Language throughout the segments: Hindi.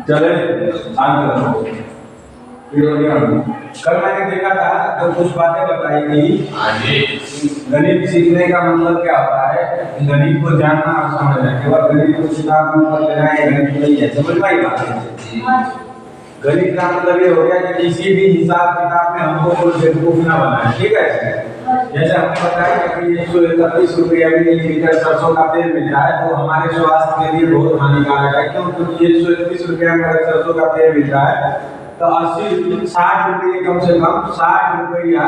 चले आगे कल मैंने देखा था तो कुछ बातें बताई थी। गणित सीखने का मतलब क्या होता है? गणित को जानना और समझना। केवल गणित को किताब में पढ़ लेना है गणित नहीं है, समझ में आई बात है? गणित का मतलब ये हो गया कि किसी भी हिसाब किताब में हमको कोई बेवकूफ ना बनाए, ठीक है? जैसे हमने बताया कि 131 रुपया में 1 लीटर सरसों का तेल मिलता है तो हमारे स्वास्थ्य के लिए बहुत हानिकारक है। क्यों? क्योंकि 131 रुपया में अगर सरसों का तेल मिलता है तो 60 रुपये कम से कम 60 रुपया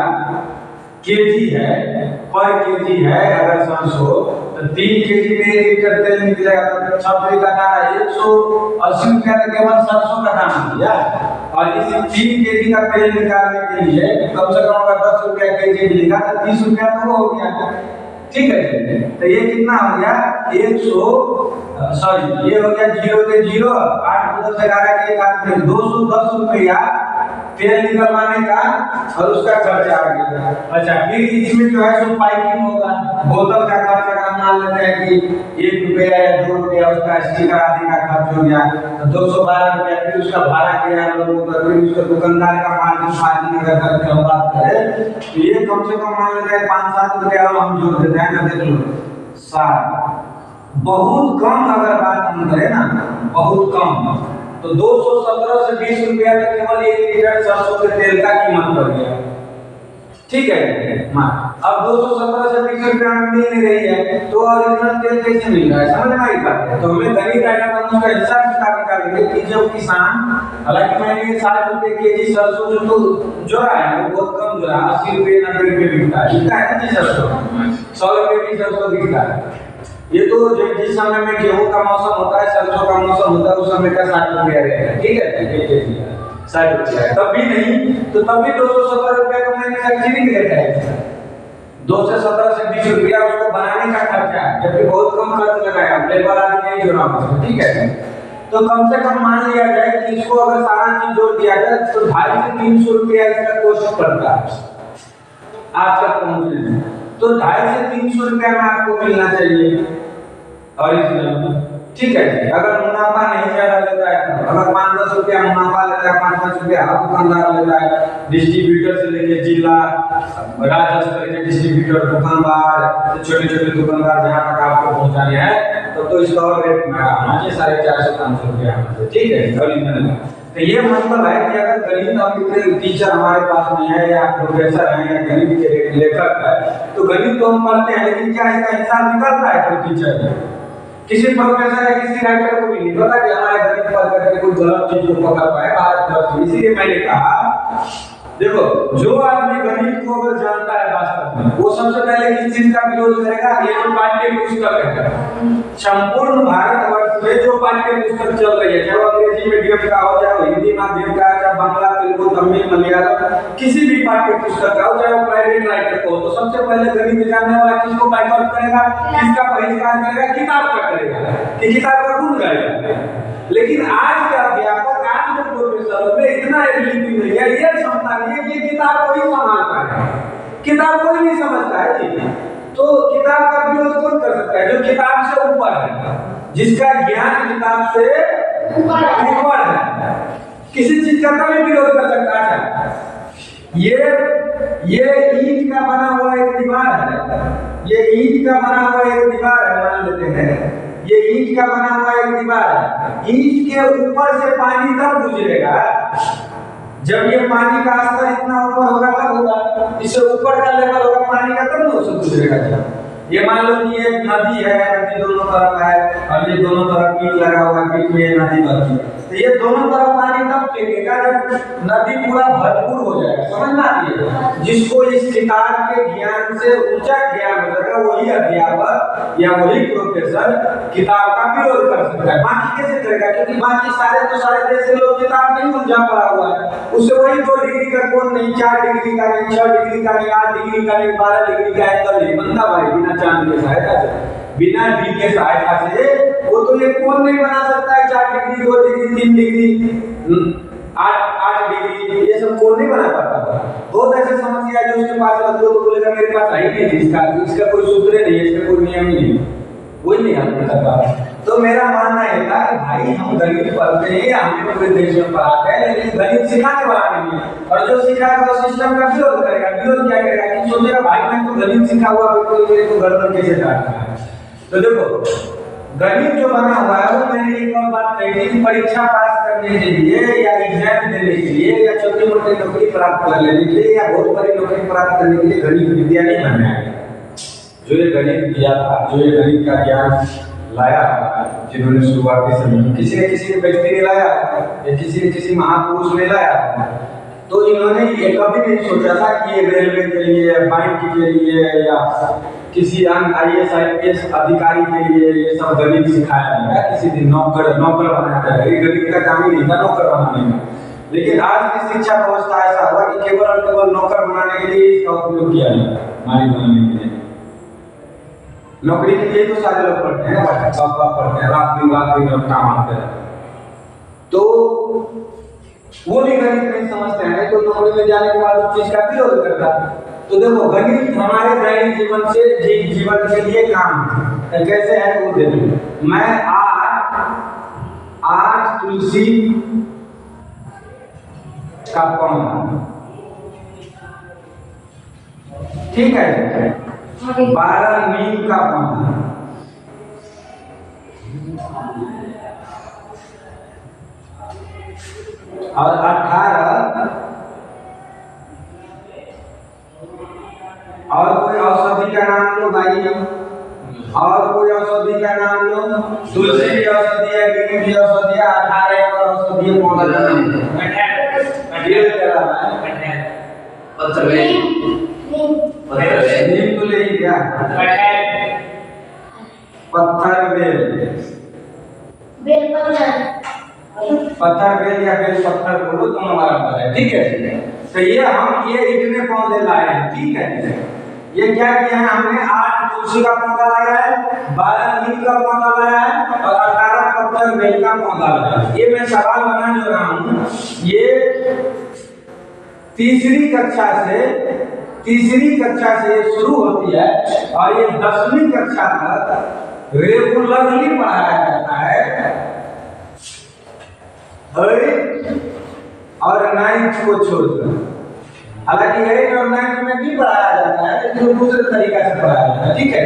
केजी है, पर केजी है अगर सरसों तो 3 केजी में 1 लीटर तेल निकलेगा तो 36 का दाम 180 रुपया तो केवल सरसों का दाम दिया। और इस 3 केजी का तेल निकालने के लिए कम से कम अगर 10 रुपया केजी मिलेगा तो 30 रुपया तो हो गया, ठीक है? तो ये कितना हो गया? 100 ये हो गया 0 के 0 8 को 10 11 के 1 210 रुपया तेल निकलवाने का और उसका खर्चा आ गया। अच्छा, फिर इसमें जो है सो पाइपिंग होगा, बोतल का खर्च अगर मान लेते हैं कि 1 रुपया या 2 रुपया उसका स्टिकर आदि का खर्च हो गया तो 212 रुपया। फिर उसका भाड़ा किराया लोगों का, फिर उसका दुकानदार का मार्जिन अगर करके हम बात करें तो ये कम से कम मान लेते हैं 5-7 रुपया और हम जोड़ देते हैं ना, देख लो 7 बहुत कम अगर बात हम करें ना, बहुत कम तो 217 से 20 रुपया तक केवल 1 लीटर सरसों के तेल का कीमत बढ़ गया, ठीक है? अब 217 से 20 रुपया में मिल नहीं रही है तो ओरिजिनल तेल कैसे मिल रहा है? समझ में आई बात है? तो हमें गणित आएगा तो उसका हिसाब किताब निकालेंगे कि जब किसान, हालांकि मैंने 60 रुपये केजी सरसों जो जोड़ा है वो बहुत कम जोड़ा, 80 रुपये 90 रुपये बिकता है, बिकता है ना सरसों, 100 रुपये की सरसों बिकता है। ये तो जिस समय में गेहूं का मौसम होता है, सरसों का मौसम होता है, उस समय का 60 रुपया रहेगा, ठीक है? 60 रुपया तब भी नहीं तो तब भी 217 रुपया का मैन्युफैक्चरिंग रेट है। 217 से 20 रुपया उसको बनाने का खर्चा है, जबकि बहुत कम खर्च लगाया, लेबर आदमी नहीं जोड़ा उसमें, ठीक है? तो कम से कम मान लिया जाए कि इसको अगर सारा चीज जोड़ दिया जाए तो 250 से 300 रुपया इसका कॉस्ट पड़ता है आज तक पहुंचने में। तो 250 से 300 रुपया में आपको मिलना चाहिए ओरिजिनल, ठीक है? अगर मुनाफा नहीं ज्यादा लेता है तो अगर 5-10 रुपया मुनाफा लेता है, 5-5 रुपया हर दुकानदार लेता है, डिस्ट्रीब्यूटर से लेके जिला राज्य स्तर के डिस्ट्रीब्यूटर, दुकानदार, छोटे-छोटे दुकानदार जहां तक आपको पहुंचाने हैं तो इसका और रेट में आना चाहिए 450-500 रुपया, ठीक है? ओरिजिनल। तो ये मतलब है कि अगर गणित और टीचर हमारे पास में है या प्रोफेसर है या गणित के लेखक है तो गणित तो हम पढ़ते हैं, लेकिन क्या इसका हिसाब निकलता है कोई टीचर है? किसी प्रोफेसर या किसी राइटर को भी नहीं पता कि हमारे गणित पढ़ करके कोई गलत चीज को पकड़ पाए बात। इसीलिए मैंने कहा देखो, जो आदमी गणित को अगर जानता है वास्तव में वो सबसे पहले किस चीज का विरोध करेगा? ये जो पाठ्य पुस्तक है, संपूर्ण भारतवर्ष में जो पाठ्य पुस्तक चल रही है, चाहे अंग्रेजी मीडियम का हो, चाहे हिंदी माध्यम का, चाहे बांग्ला, तेलुगु, तमिल, मलयालम, किसी भी पाठ्य पुस्तक का हो, चाहे वो प्राइवेट राइटर को हो, तो सबसे पहले गणित जानने वाला किसको बाइकआउट करेगा? किसका बहिष्कार करेगा? किताब का करेगा, कि किताब का गुण गाएगा। लेकिन आज का अध्यापक, आज के प्रोफेसर में इतना एबिलिटी नहीं है, ये क्षमता नहीं है कि किताब को ही संभाल पाए। किताब कोई नहीं समझता है जी। तो किताब का विरोध कौन कर सकता है? जो किताब से ऊपर है, जिसका ज्ञान किताब से ऊपर है, किसी चीज का कभी विरोध कर सकता है? ये ईंट का बना हुआ एक दीवार है, ये ईंट का बना हुआ एक दीवार है, मान लेते हैं ये ईंट का बना हुआ एक दीवार है। ईंट के ऊपर से पानी तब गुजरेगा जब ये पानी का स्तर इतना ऊपर होगा, तब होगा। इससे ऊपर का लेवल होगा पानी का, तब ना उससे गुजरेगा। ये मान लो कि ये नदी है, नदी दोनों तरफ है और ये दोनों तरफ बीच लगा हुआ, बीच में नदी बहती है, तो ये दोनों तरफ पानी तब टेकेगा जब नदी पूरा भरपूर हो जाएगा। समझ में आती है? जिसको इस किताब के ज्ञान से ऊंचा ज्ञान हो जाएगा वही अध्यापक या वही प्रोफेसर किताब का विरोध कर सकता है। बाकी कैसे करेगा? क्योंकि बाकी सारे देश के लोग किताब नहीं उलझा पड़ा हुआ है, उससे वही 2 डिग्री का कोण नहीं, 4 डिग्री का नहीं, 6 डिग्री का नहीं, 8 डिग्री का नहीं, 12 डिग्री का एंगल नहीं बनता भाई बिना चांद के सहायता से, बिना डी के सहायता से वो तो ये कोण नहीं बना सकता है। 4 डिग्री, 2 डिग्री, 3 डिग्री, 8 डिग्री, ये सब कोण नहीं बना पाता। बहुत ऐसे समस्या है जो उसके पास रख दो तो बोलेगा मेरे पास है ही नहीं, इसका कोई सूत्र नहीं है, इसका कोई नियम ही नहीं। वही नहीं हमने करता। तो मेरा मानना ये था कि भाई हम गणित पढ़ते हैं, हमने पूरे देश में पढ़ाते हैं, लेकिन गणित सिखाने वाला नहीं है। और जो सिखाएगा वो सिस्टम का विरोध करेगा। विरोध क्या करेगा कि सोचेगा भाई मैं तो गणित सीखा हुआ तो मेरे को गड़बड़ कैसे काटना है। तो देखो गणित जो बना हुआ है वो मैंने एक और बात कही थी, परीक्षा पास करने के लिए या एग्जाम देने के लिए या छोटी मोटी नौकरी प्राप्त कर लेने के लिए या बहुत बड़ी नौकरी प्राप्त करने के लिए गणित विद्या नहीं बनना है। जो ये गणित दिया था, जो ये गणित का ज्ञान लाया, जिन्होंने शुरुआती समय किसी न किसी व्यक्ति ने लाया या किसी न किसी महापुरुष ने लाया, तो इन्होंने ये कभी नहीं सोचा था कि ये रेलवे के लिए, बैंक के लिए या किसी अन्य IAS IPS अधिकारी के लिए ये सब गणित सिखाया जाएगा, किसी दिन नौकर बनाया जाएगा। ये गणित का काम ही नहीं था नौकर बनाने का। लेकिन आज की शिक्षा व्यवस्था ऐसा हुआ कि केवल और केवल नौकर बनाने के लिए इसका उपयोग किया जाता है, मालिक बनाने के लिए। नौकरी के लिए तो सारे लोग पढ़ते हैं, पढ़ते हैं, रात दिन काम आते हैं। तो वो भी गणित नहीं समझते हैं, तो नौकरी में जाने के बाद उस चीज का विरोध करता है। तो देखो गणित हमारे दैनिक जीवन के लिए काम है। कैसे है वो देखो, मैं आज तुलसी का पौधा, ठीक है, 12 नीम का पौधा, और 18 और कोई औषधि का नाम लो भाई, और कोई औषधि का नाम लो, तुलसी की औषधि है, नीम की औषधि है, 18 और औषधि पौधा का नाम लो। नीम तो ले ही गया, पत्थर बेल या बेल पत्थर बोलो तुम हमारा पता है, ठीक है। तो ये इतने पौधे लाए हैं, ठीक है। ये क्या किया है हमने, 8 तुलसी का पौधा लाया है, 12 नीम का पौधा लाया है और 18 पत्थर बेल का पौधा लाया है। ये मैं सवाल बना जो रहा हूँ, ये तीसरी कक्षा से शुरू होती है और ये 10वीं कक्षा तक रेगुलरली पढ़ाया जाता है और 9th को छोड़कर। हालांकि 8 और 9th में भी पढ़ाया जाता है, लेकिन दूसरे तरीका से पढ़ाया जाता है, ठीक है।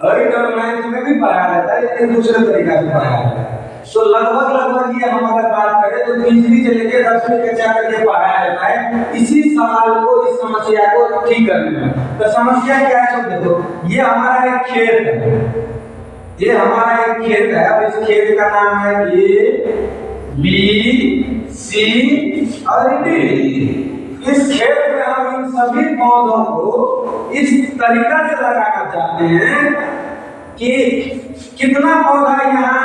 8 और 9th में भी पढ़ाया जाता है, लेकिन दूसरे तरीका से पढ़ाया जाता है। तो लगभग ये हम अगर बात करें तो तीसरी से लेकर 10वीं कक्षा तक ये पढ़ाया जाता है, इसी सवाल को, इस समस्या को ठीक करने में। तो समस्या क्या है, तो देखो ये हमारा एक खेत है, ये हमारा एक खेत है। अब इस खेत का नाम है ABC और D। इस खेत में हम इन सभी पौधों को इस तरीका से लगाना चाहते हैं कि कितना पौधा यहाँ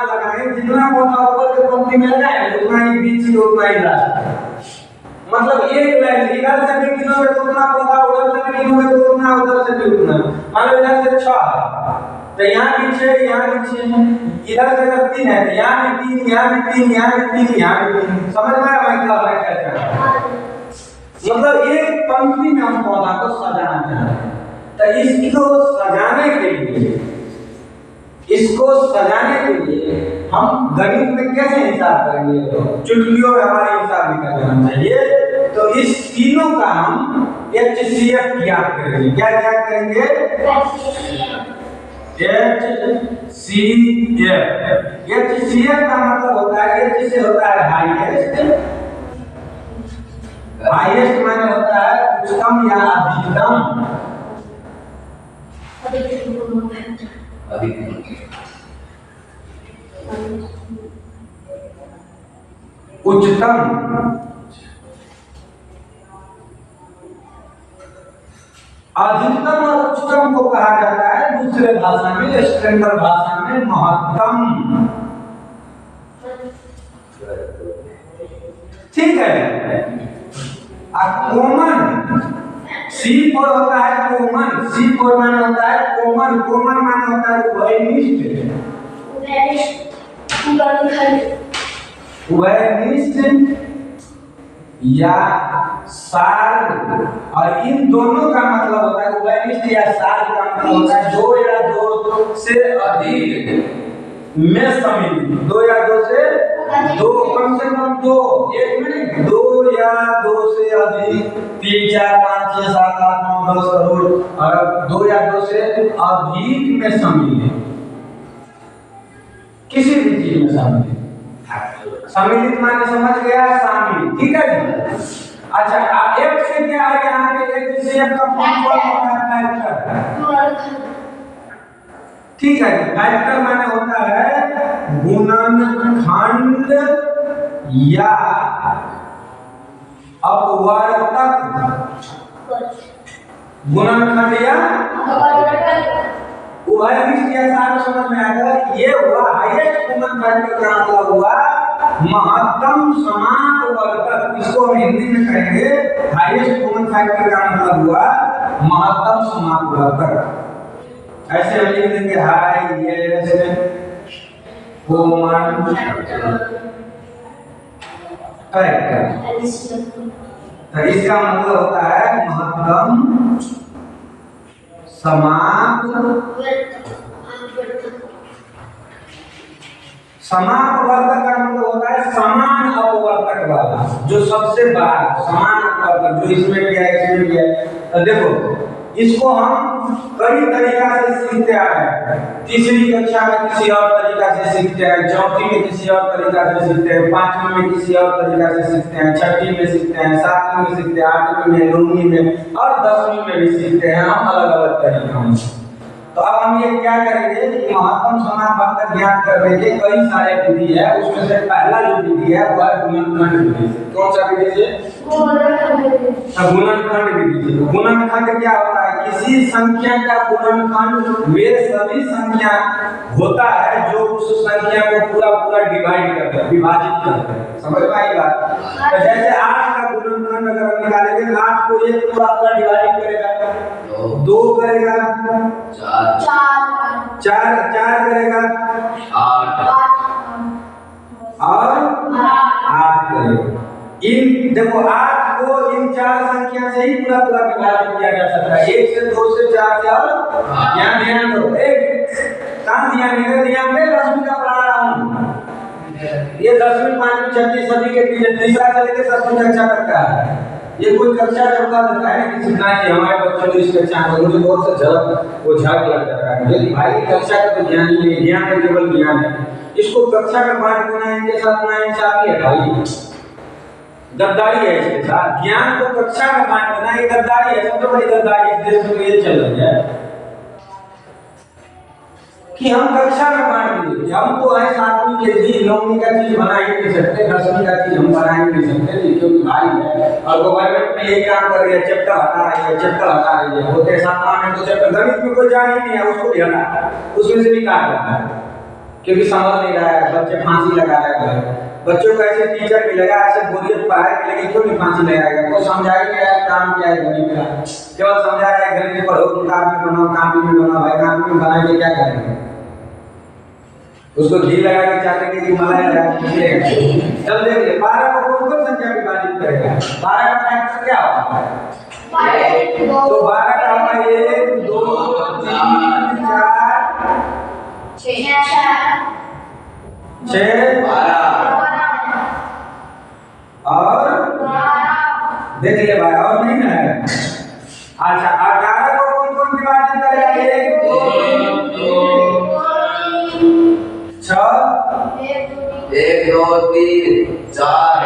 लगाएं, जितना पौधा ऊपर के पंक्ति में लगाएं उतना ही बीच उतना ही लास्ट। मतलब एक लाइन इधर से भी गिनोगे तो उतना पौधा, उधर से भी गिनोगे तो उतना, उधर से भी उतना। मान लो इधर से 6 है तो यहाँ भी 6, यहाँ भी 6, इधर से अगर 3 है तो यहाँ भी 3, यहाँ भी 3, यहाँ भी 3, यहाँ भी 3। समझ में आया मैं क्या कहता हूँ? मतलब एक पंक्ति में हम पौधा को सजाना चाहते हैं। तो इसको सजाने के लिए हम गणित में कैसे हिसाब करेंगे, चुटकियों में हमारे हिसाब निकल जाना चाहिए। तो इस तीनों का हम HCF याद करेंगे। क्या याद करेंगे? HCF का मतलब होता है, H से होता है हाईएस्ट, हाईएस्ट माने होता है उच्चतम या अधिकतम, उच्चतम। अधिकतम और उच्चतम को कहा जाता है दूसरे भाषा में, स्टैंडर्ड भाषा में महत्तम, ठीक है। कॉमन C4 होता है कॉमन, C4 माने होता है कॉमन, कॉमन माने होता है उभयनिष्ठ या सार्ग, और इन दोनों का मतलब होता है उभयनिष्ठ या सार्ग का मतलब होता है दो या दो से अधिक में सम्मिलित, दो या दो से दो, कम से कम दो, एक में नहीं, दो या दो से अधिक, 3 4 5 6 7 8 9 10 करोड़, और दो या दो से अधिक में सम्मिलित, किसी भी चीज में सम्मिलित। सम्मिलित माने समझ गया, शामिल, ठीक है जी। अच्छा, एक से क्या है यहाँ पे, एक से एक का फॉर्म होता है फैक्टर, ठीक है। फैक्टर माने होता है गुणनखंड या अपवर्तक, गुणनखंड या उभयनिष्ठ या सार्ग समझ में आएगा। ये हुआ हाईएस्ट कॉमन फैक्टर का मतलब हुआ महत्तम समापवर्तक, इसको हम हिंदी में कहेंगे हाईएस्ट कॉमन फैक्टर का मतलब हुआ महत्तम समापवर्तक। ऐसे हम लिख देंगे हाईएस्ट कॉमन फैक्टर, तो इसका मतलब होता है महत्तम समापवर्तक का मतलब होता है समान अपवर्तक वाला, जो सबसे बड़ा समान अपवर्तक, जो इसमें किया है इसमें किया है। तो देखो इसको हम कई तरीका से सीखते आ रहे हैं। तीसरी कक्षा में किसी और तरीका से सीखते हैं, चौथी में किसी और तरीका से सीखते हैं, पांचवी में किसी और तरीका से सीखते हैं, छठी में सीखते हैं, सातवीं में सीखते हैं, आठवीं में, नौवीं में और 10वीं में भी सीखते हैं हम अलग अलग तरीकों से। तो अब हम ये क्या करेंगे कि महत्तम समापवर्तक ज्ञात करने के कई सारे विधि है, उसमें से पहला जो विधि है वो है गुणनखंड विधि। कौन सा विधि से? गुणनखंड विधि से। गुणनखंड क्या होता है? किसी संख्या का गुणनखंड वे सभी संख्या होता है जो उस संख्या को पूरा पूरा डिवाइड करते हैं, विभाजित करते हैं। समझ में आई बात? तो जैसे 8 का गुणनखंड अगर हम निकालेंगे, 8 को 1 पूरा पूरा डिवाइड करेगा, 2 करेगा, 4 करेगा, 8 और 8 करेगा। इन देखो 8 को इन 4 संख्या से ही पूरा पूरा विभाजित किया जा सकता है, 1 से 2 से 4 से, और यहाँ ध्यान दो, कहाँ ध्यान में 10वीं का पढ़ा रहा हूँ, ये 10वीं 5वीं 6वीं सभी के पीछे तीसरा से लेकर 7वीं कक्षा तक का है। ये कोई कक्षा चलता रहता है ना, किसी ना कि हमारे बच्चों को इस कक्षा में, मुझे बहुत से झलक वो झाग लग जाता है मुझे, भाई कक्षा का तो ज्ञान ही नहीं, ज्ञान है केवल ज्ञान है, इसको कक्षा में बांट देना इनके साथ ना इंसाफी है भाई, गद्दारी है इसके साथ। ज्ञान को कक्षा में बांट देना ये गद्दारी है, सबसे बड़ी गद्दारी इस देश में ये चल रही है कि हम कक्षा में बांट दिए। हम तो है 7वीं के जी 9वीं का चीज बना ही नहीं सकते, 10वीं का चीज हम बना ही नहीं सकते, क्योंकि भाई है और गवर्नमेंट में ये काम कर रही है, चैप्टर हटा रही है, चैप्टर हटा रही है, होते 7वां में तो चैप्टर गणित में कोई जान ही नहीं है, उसको भी हटा, उसमें से भी काट रहा है क्योंकि समझ नहीं रहा है, बच्चे फांसी लगा रहे हैं। बच्चों को ऐसे टीचर मिलेगा, ऐसे बोरियत पढ़ाए मिलेगी, क्यों नहीं फांसी लगाएगा? वो समझा ही नहीं रहा काम क्या है गणित का, केवल समझा रहा है गणित पढ़ो, किताब में बनाओ, कॉपी में बनाओ। भाई कॉपी में बना के क्या करेंगे? उसको घी लगा के चाटेंगे कि मलाई लगा के? चल देखिए 12 को कौन कौन संख्या विभाजित करेगा? 12 का फैक्टर क्या होता है? तो 12 का होगा 1 2 3 4 6 और देख ले भाई, और नहीं ना है। अच्छा 18 को कौन कौन विभाजित करेगा? 1 2 6 1 2 3 4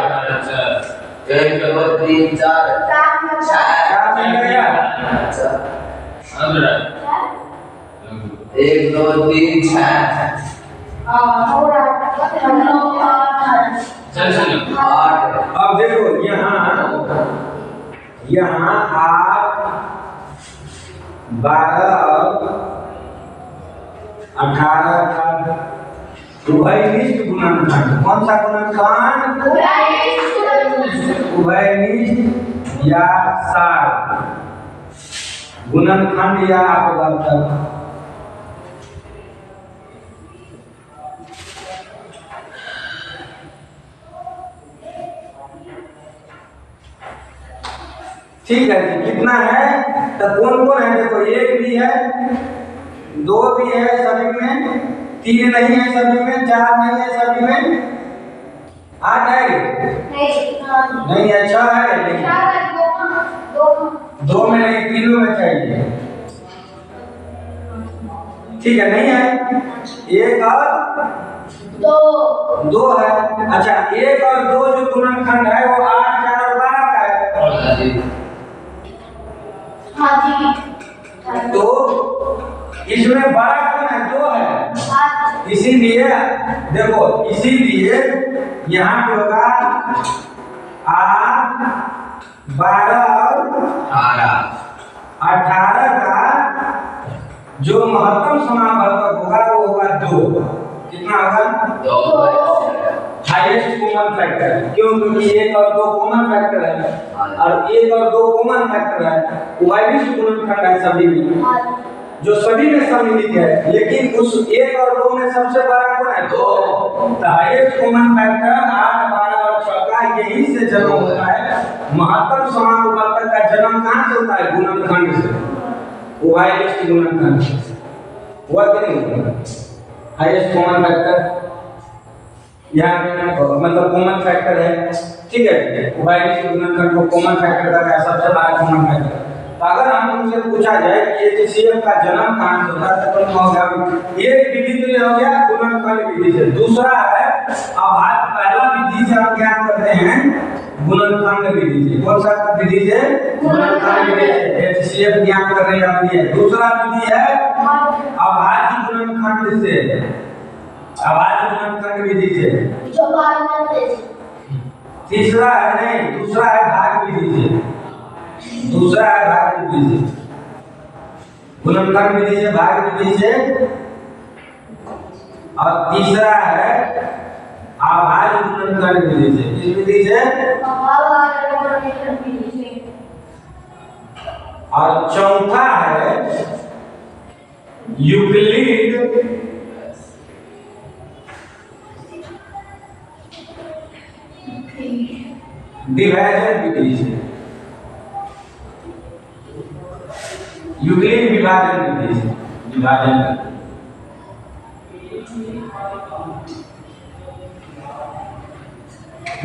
1 2 3 4 4 मिल गया। 1 2 3 6 अब देखो यहाँ 8 12 18 का उभयनिष्ठ गुणनखंड। कौन सा गुणनखंड? उभयनिष्ठ या सार्ग गुणनखंड या अपवर्तक। ठीक है जी, कितना है? तो कौन कौन है? देखो, एक भी है, दो भी है सभी में, तीन नहीं है सभी में, चार नहीं है सभी में, आठ है नहीं है, छह है लेकिन दो में नहीं, तीनों में चाहिए। ठीक है, नहीं है, एक और दो है। अच्छा, एक और दो जो गुणनखंड है वो 8, 4 और 12 का है। तो इसमें 12 कौन है? 2 है। इसीलिए देखो, इसीलिए यहाँ पे होगा 8, 12 और 18 का जो महत्तम समावर्तक होगा वो होगा 2। कितना होगा? 2। Highest common factor. क्यों? क्योंकि 1 और 2 कॉमन फैक्टर है, और 1 और 2 कॉमन फैक्टर है, उभयनिष्ठ गुणनखंड है सभी में, जो सभी में सम्मिलित है। लेकिन उस 1 और 2 में सबसे बड़ा कौन है? 2। तो हाईएस्ट कॉमन फैक्टर 8, 12 और 6 का यही से जन्म होता है। महत्तम समावर्तक का जन्म कहाँ से होता है? गुणनखंड से, उभयनिष्ठ गुणनखंड से। हुआ कि नहीं? हाईएस्ट कॉमन फैक्टर यहाँ मतलब कॉमन फैक्टर है। ठीक है, उभयनिष्ठ गुणनखंड को कॉमन फैक्टर का क्या सबसे बड़ा कॉमन फैक्टर। तो अगर हम उनसे पूछा जाए कि एचसीएफ का जन्म कहाँ से होता है, तो हो गया एक विधि तो ये हो गया गुणनखंड विधि से। दूसरा है अब पहला विधि से हम ज्ञान करते हैं गुणनखंड विधि से। कौन सा विधि से? गुणनखंड विधि से एचसीएफ ज्ञान करने का विधि है। दूसरा विधि है अभाज्य गुणनखंड से, अभाज्य गुणनखंड विधि से। तीसरा है नहीं, दूसरा है भाग विधि से। दूसरा है भाग विधि से, गुणनखंड विधि से, भाग विधि से। और तीसरा है अभाज्य गुणनखंड विधि से। किस विधि से? और चौथा है यूक्लिड विभाजन विधि से। यूक्लिड विभाजन विधि से, विभाजन।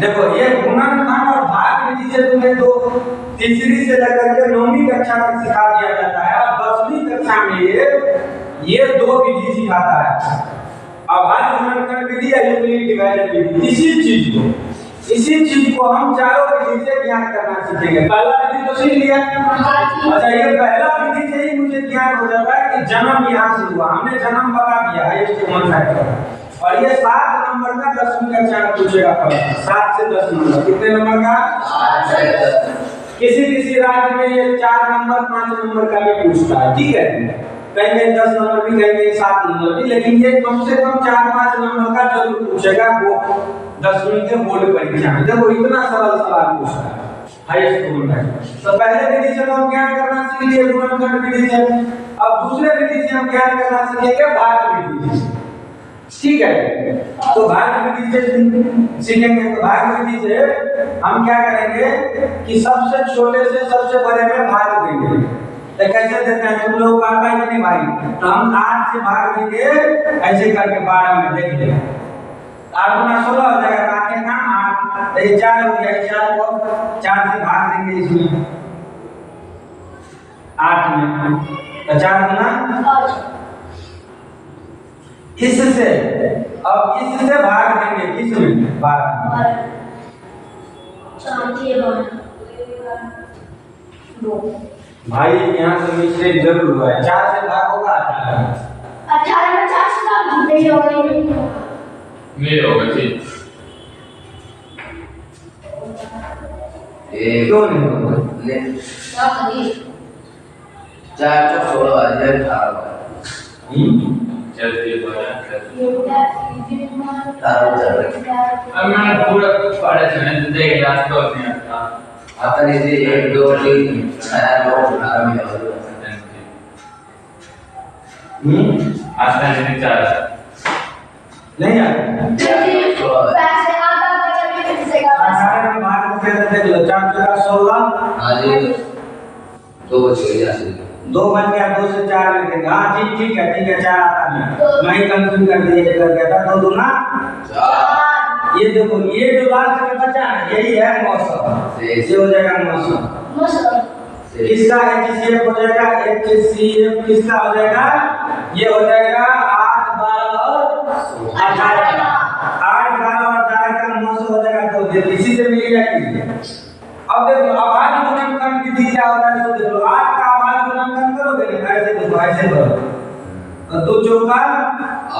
देखो, ये गुणनखंड और भाग विधि से तुम्हें तो तीसरी से लेकर के 9वीं कक्षा तक सिखा दिया जाता है, और 10वीं कक्षा में ये दो विधि सिखाता है, अभाज्य गुणनखंड विधि या यूक्लिड विभाजन विधि। इसी चीज को हम चारों विधि से ज्ञान करना सीखेंगे। पहला विधि तो सीख लिया। अच्छा, ये पहला विधि से ही मुझे ज्ञान हो जाता है कि जन्म यहाँ से हुआ। हमने जन्म बता दिया है इसके कॉमन फैक्टर। और ये 7 नंबर का 10वीं कक्षा में पूछेगा प्रश्न। 7 से 10 नंबर। कितने नंबर का? 7 से 10। किसी राज्य में ये 4 नंबर 5 नंबर का भी पूछता है। ठीक है, कहीं 10 नंबर भी, कहीं 7 नंबर भी, लेकिन ये कम से कम 4-5 नंबर का जरूर पूछेगा वो 10वीं के बोर्ड परीक्षा में। देखो, इतना सरल सवाल पूछता है हाईएस्ट कॉमन फैक्टर। तो पहले विधि से हम ज्ञान करना सीख लिए गुणनखंड विधि से। अब दूसरे विधि से हम ज्ञान करना सीखेंगे भाग विधि से। ठीक है, तो भाग विधि से सीखेंगे। तो भाग विधि से हम क्या करेंगे कि सबसे छोटे से सबसे बड़े में भाग देंगे। तो कैसे देते हैं? तुम लोग आता है कि नहीं भाई? तो हम 8 से भाग देंगे, ऐसे करके 12 में देख लेंगे। 8 गुना 16 हो जाएगा, काटे का 8, तो ये 4 हो गया। 4 को 4 से भाग देंगे इसमें 8 में, तो 4 गुना इससे। अब इससे भाग देंगे किसमें? 12। भाई यहाँ से मिस्टेक जरूर हुआ है। 4 से भाग होगा 18 में 4 से भाग नहीं होगा। मेरे होगा ठीक। क्यों नहीं होगा? 4 तो 16 आ जाए 18। जल्दी बोला। अब मैंने पूरा पढ़ा सुना तो देख याद तो नहीं आता। आता नहीं थी 1 2 3 4 5 में आता नहीं 4 नहीं आता। पैसे आता तो चलिए किसी का 18 में भाग देख लो। 4 4 16। हाँ जी। 2 बच गए यहाँ से 2 बन गया, 2 से 4 लिखेंगे। हाँ ठीक है 4 आता नहीं, मैं ही कंफ्यूज कर गया था। 2 दूना 4। ये देखो ये जो लास्ट में बचा है यही है मौसम, ये हो जाएगा मौसम। किसका HCF हो जाएगा, HCF किसका हो जाएगा, ये हो जाएगा 8, 12 और 18। 8, 12 और 18 का मौसम हो जाएगा 2। इसी से मिल गया कि अब देखो आवाज गुणनखंड की विधि क्या होता है, तो देखो 8 का आवाज गुणनखंड करोगे ना, ऐसे देखो ऐसे करो तो 2 चौका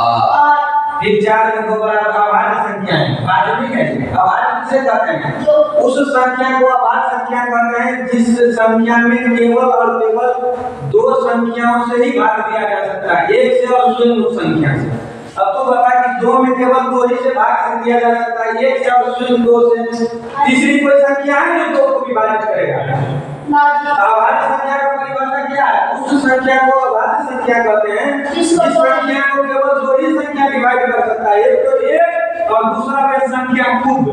8, फिर 4 में 2 बराबर आवाज संख्या है। आवाज नहीं है, आवाज किसे कहते हैं, उस संख्या को आवाज संख्या कहते हैं जिस संख्या में केवल और केवल 2 संख्याओं से ही भाग दिया जा सकता है, 1 से और स्वयं उस संख्या से। अब तो बता कि 2 में केवल 2 ही से भाग दिया जा सकता है, 1 से और स्वयं 2 से। तीसरी कोई संख्या है जो 2 को विभाजित करेगा। अभाज्य संख्या का परिभाषा क्या है, उस संख्या को अभाज्य संख्या कहते हैं जिस संख्या को केवल 2 ही संख्या डिवाइड कर सकता है, एक तो 1 और दूसरा वे संख्या खुद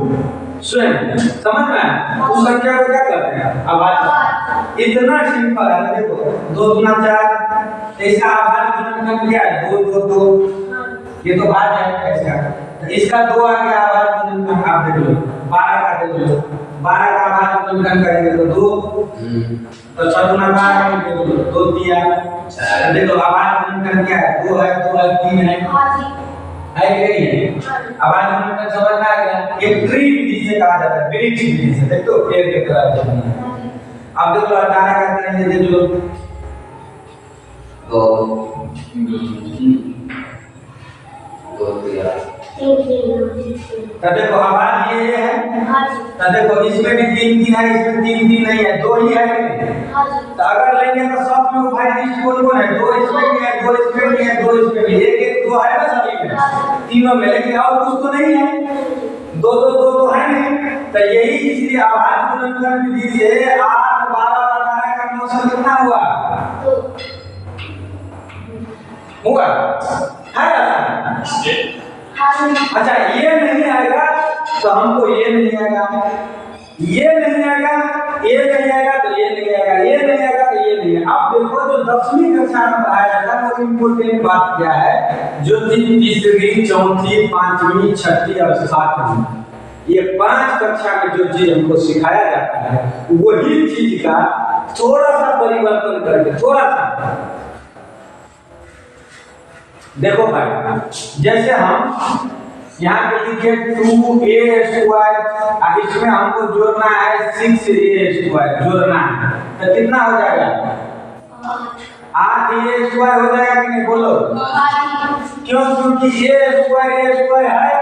स्वयं। समझ में, उस संख्या को क्या कहते हैं, अभाज्य। इतना सिंपल है। देखो 2 दूना 4, इसका अभाज्य गुणनखंड क्या है, 2 2 2, ये तो भाज्य है इसका। इसका 2 आ गया अभाज्य गुणनखंड, आप देख लो 12 का देख लो, 12 का अभाज्य गुणनखंड करेंगे तो 2, तो 6 दूना 12 में देख लो 2 दिया। देखो अभाज्य गुणनखंड क्या है, 2 है 3 है कि नहीं। अभाज्य गुणनखंड समझ में आ गया। एक ट्री विधि से कहा जाता है, वृक्ष विधि से। देखो पेड़ के तरह चलना। अब देखो 18 का करेंगे, देख लो 2 दिया। देखो आवाज ये है, देखो इसमें भी 3 है, इसमें 3 नहीं है, 2 ही है। तो अगर लेंगे तो सब में फाइनलिस्ट कौन है, 2 इसमें भी है, 2 इसमें भी है, 2 इसमें भी, एक 2 है ना सभी में, तीनों में। लेकिन और कुछ तो नहीं है, 2 तो है नहीं। तो यही इसलिए आवाज गुणनखंड विधि से 8, 12 और 18 का मौसम कितना हुआ है। अच्छा ये नहीं आएगा तो हमको ये नहीं आएगा, ये नहीं आएगा, ये नहीं आएगा तो ये नहीं आएगा, ये नहीं आएगा तो ये नहीं है। अब देखो जो 10वीं कक्षा में पढ़ाया जाता है वो इम्पोर्टेंट बात क्या है, जो तीसरी, चौथी, 5वीं, 6वीं और 7वीं, ये 5 कक्षा में जो चीज हमको सिखाया जाता है वही चीज का थोड़ा सा परिवर्तन करके, थोड़ा सा। देखो भाई, जैसे हम यहाँ पे लिखे 2a², इसमें हमको जोड़ना है 6a² जोड़ना है, तो कितना हो जाएगा, 8a² हो जाएगा कि नहीं, बोलो। क्यों, क्योंकि a² है।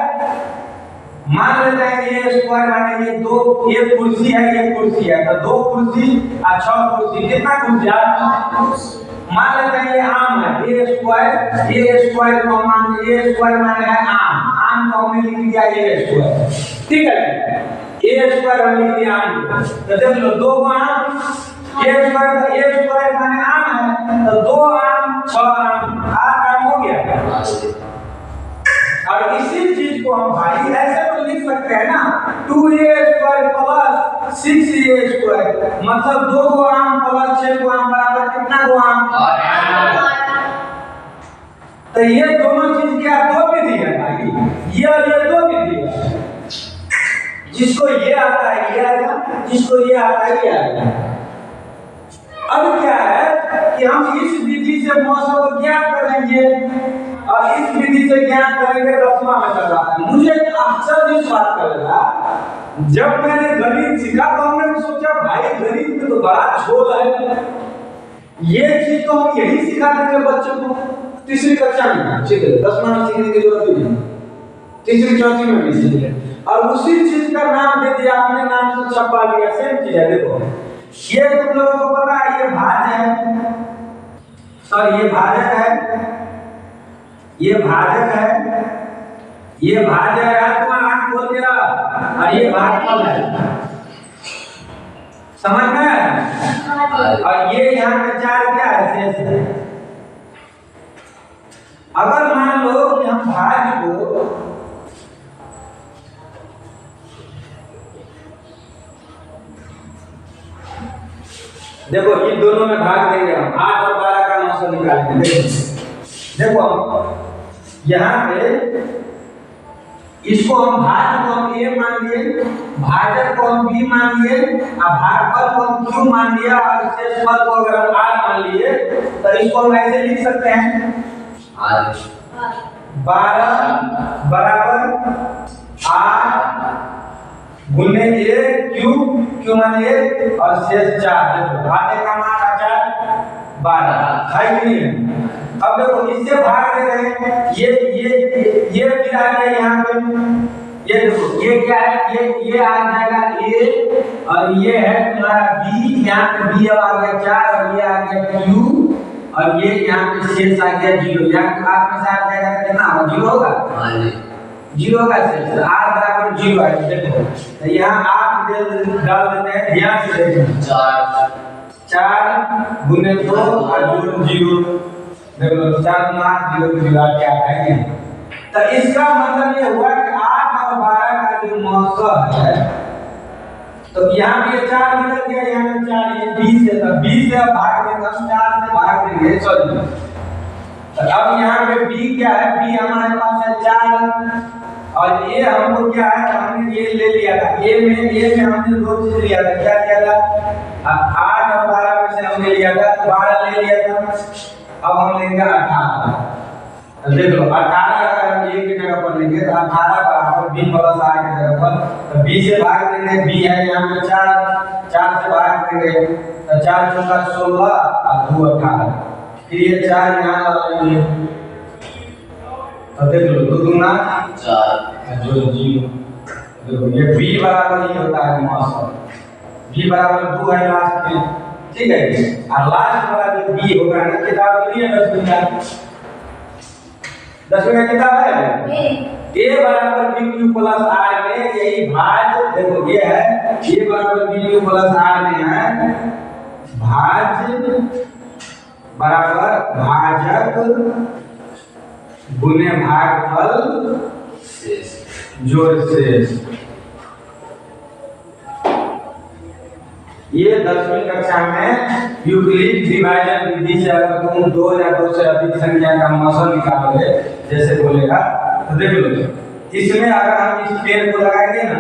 मान लेते हैं कि a² माने ये 2, एक कुर्सी है, एक कुर्सी है, तो 2 कुर्सी और 6 कुर्सी, कितना कुर्सी है। मान लेते हैं ये आम है, a² को मान, a² माने है आम को हमने लिख दिया a², ठीक है। a² हम लिख दिया आम, तो देख लो 2 आम, a² माने आम है, तो 2 आम 6 आम, 8 आम हो गया। और इसी चीज को हम भाई ऐसे तो लिख सकते हैं ना, 2a² प्लस 6a², मतलब 2 आम प्लस 6 आम बराबर कितना आम। तो ये दोनों चीज क्या, 2 विधि है भाई, ये और ये 2 विधि है। जिसको ये आता है ये आएगा, जिसको ये आता है ये आएगा। अब क्या है कि हम इस विधि से मौसम को ज्ञात करेंगे और इस विधि से ज्ञात करेंगे 10वां में चल रहा है। मुझे आश्चर्य इस बात का लगा, जब मैंने गणित सीखा तो हमने सोचा भाई गणित में तो बड़ा झोल है, ये चीज तो हम यही सिखा देंगे बच्चों को तीसरी कक्षा में, ठीक है, 10वां में सीखने की जरूरत नहीं, तीसरी चौथी में भी सीखे। और उसी चीज का नाम दे दिया, अपने नाम से छपा लिया, सेम चीज है। देखो ये तुम लोगों को पता है, ये भाज्य है, सॉरी ये भाजक है, ये भाजक है, ये भाज्य है, तुम्हारा आंख खोल के रहा, और ये भागफल है, समझ में। और ये यहाँ पे 4 क्या है, शेष है। अगर मान लो कि हम भाज्य को देखो इन दोनों में भाग देंगे हम 8 और 12 का 900 निकालेंगे। देखो यहाँ पे इसको हम भाजक को हम a मान लिए, भाजक को हम b मान लिए, और भागफल को हम q मान लिया, और शेषफल को अगर हम r मान लिए तो इसको हम ऐसे लिख सकते हैं 12 बराबर r गुने a q मान 1 और शेष 4। देखो आधे का मान 12 है कि नहीं। अब देखो इससे भाग दे रहे हैं, ये फिर आ गया यहाँ पे, ये देखो ये क्या है, ये आ जाएगा a और ये है तुम्हारा b, यहाँ पे b अब आ गया 4 और ये आ गया q और ये यहाँ पे शेष आ गया 0। यहाँ पे 8 में से आ जाएगा कितना होगा, 0 होगा। हाँ जी 0 का शेष r बराबर 0 है। देखो तो यहाँ 8 डाल देते हैं, ध्यान से देखो 4 गुने 2 और 0 देखो 4 गुना 0 क्या है। तो इसका मतलब ये हुआ कि 8 और 12 का जो मौसम है, तो यहाँ पे 4 निकल गया, यहाँ पे 4 ये 20 है, तो 20 से भाग देंगे हम 4 से भाग देंगे सॉरी। तो अब यहाँ पे b क्या है, b हमारे पास है 4 और ये हमको क्या है, हमने ये ले लिया था a में हमने 2 चीज लिया था, क्या लिया था 8 और 12 में से हमने लिया था 12 ले लिया था। अब हम लेंगे 18, देख लो 18 अगर हम a की जगह पर लेंगे तो 18 बराबर b प्लस r की जगह पर, तो b से भाग देंगे, b है यहाँ पे 4 से भाग देंगे तो 4 चौका 16 और 2 18, फिर ये 4 यहाँ लगा लेंगे तो देख लो 2 दूना 4 जो 0। देखो ये b बराबर ही होता है मौसम, b बराबर 2 है लास्ट में, ठीक है। और लास्ट वाला जो b होगा ना, किताब के लिए 10 में किताब है a बराबर bq प्लस r में यही भाज, देखो ये है a बराबर bq प्लस r में है भाज बराबर भाजक गुने भागफल जोड़ शेष। ये 10वीं कक्षा में यूक्लिड डिवाइजर विधि से अगर तुम 2 या 2 से अधिक संख्या का मौसम निकालोगे जैसे बोलेगा तो देख लो, इसमें अगर हम इस पेन को लगाएंगे ना